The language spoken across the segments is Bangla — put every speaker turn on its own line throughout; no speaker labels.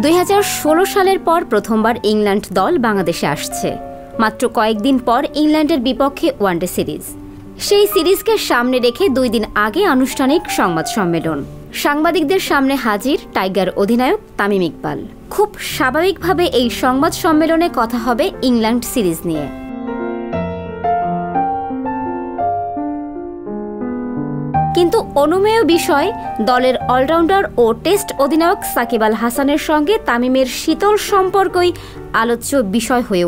2016 সালের পর প্রথমবার ইংল্যান্ড দল বাংলাদেশে আসছে। মাত্র কয়েকদিন পর ইংল্যান্ডের বিপক্ষে ওয়ানডে সিরিজ। সেই সিরিজকে সামনে রেখে 2 দিন আগে আনুষ্ঠানিক সংবাদ সম্মেলন। সাংবাদিকদের সামনে হাজির টাইগার অধিনায়ক তামিম ইকবাল। খুব স্বাভাবিকভাবে এই সংবাদ সম্মেলনে কথা হবে ইংল্যান্ড সিরিজ নিয়ে। কিন্তু অনুমেয় বিষয়, দলের অলরাউন্ডার ও টেস্ট অধিনায়ক সাকিব আল হাসানের সঙ্গে তামিমের শীতল সম্পর্কই আলোচ্য বিষয় হয়ে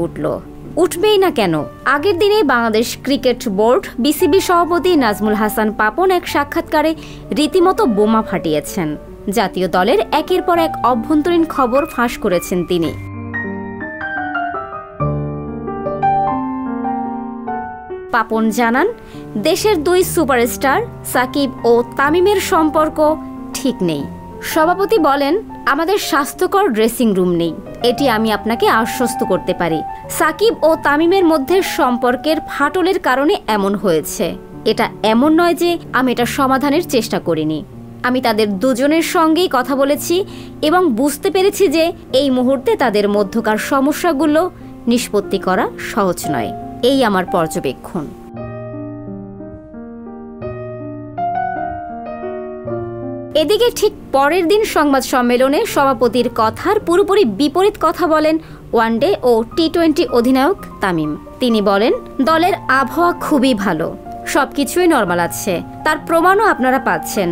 উঠবেই না কেন? আগের দিনে বাংলাদেশ ক্রিকেট বোর্ড বিসিবি সভাপতি নাজমুল হাসান পাপন এক সাক্ষাৎকারে রীতিমতো বোমা ফাটিয়েছেন। জাতীয় দলের একের পর এক অভ্যন্তরীণ খবর ফাঁস করেছেন তিনি। পাপন জানান, দেশের 2 সুপারস্টার সাকিব ও তামিমের সম্পর্ক ঠিক নেই। সভাপতি বলেন, আমাদের স্বাস্থ্যকর ড্রেসিং রুম নেই, এটি আমি আপনাকে আশ্বস্ত করতে পারি। সাকিব ও তামিমের মধ্যে সম্পর্কের ফাটলের কারণে এমন হয়েছে। এটা এমন নয় যে আমি এটা সমাধানের চেষ্টা করিনি। আমি তাদের দুজনের সঙ্গেই কথা বলেছি এবং বুঝতে পেরেছি যে এই মুহূর্তে তাদের মধ্যকার সমস্যাগুলো নিষ্পত্তি করা সহজ নয়। এই আমার পর্যবেক্ষণ। এদিকে ঠিক পরের দিন সংবাদ সম্মেলনে সভাপতির কথার পুরোপুরি বিপরীত কথা বলেন ওয়ানডে ও টি-20 অধিনায়ক তামিম। তিনি বলেন, দলের আবহাওয়া খুবই ভালো, সবকিছুই নরমাল আছে, তার প্রমাণও আপনারা পাচ্ছেন।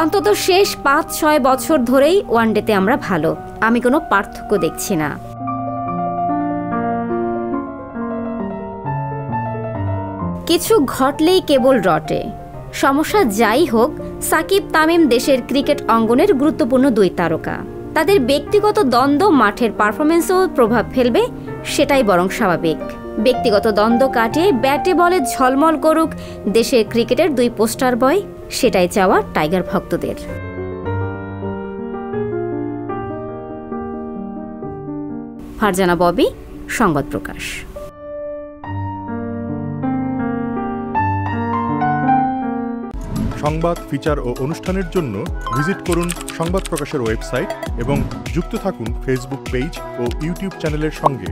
অন্তত শেষ 5-6 বছর ধরেই ওয়ানডেতে আমরা ভালো, আমি কোনো পার্থক্য দেখছি না। কিছু ঘটলেই কেবল রটে। সমস্যা যাই হোক, সাকিব তামিম দেশের ক্রিকেট অঙ্গনের গুরুত্বপূর্ণ 2 তারকা। তাদের ব্যক্তিগত দ্বন্দ্ব মাঠের পারফরমেন্সেও প্রভাব ফেলবে, সেটাই বরং স্বাভাবিক। ব্যক্তিগত দ্বন্দ্ব কাটিয়ে ব্যাটে বলে ঝলমল করুক দেশের ক্রিকেটের 2 পোস্টার বয়, সেটাই চাওয়া টাইগার ভক্তদের। ফারজানা ববি, সংবাদ প্রকাশ।
সংবাদ, ফিচার ও অনুষ্ঠানের জন্য ভিজিট করুন সংবাদ প্রকাশের ওয়েবসাইট এবং যুক্ত থাকুন ফেসবুক পেজ ও ইউটিউব চ্যানেলের সঙ্গে।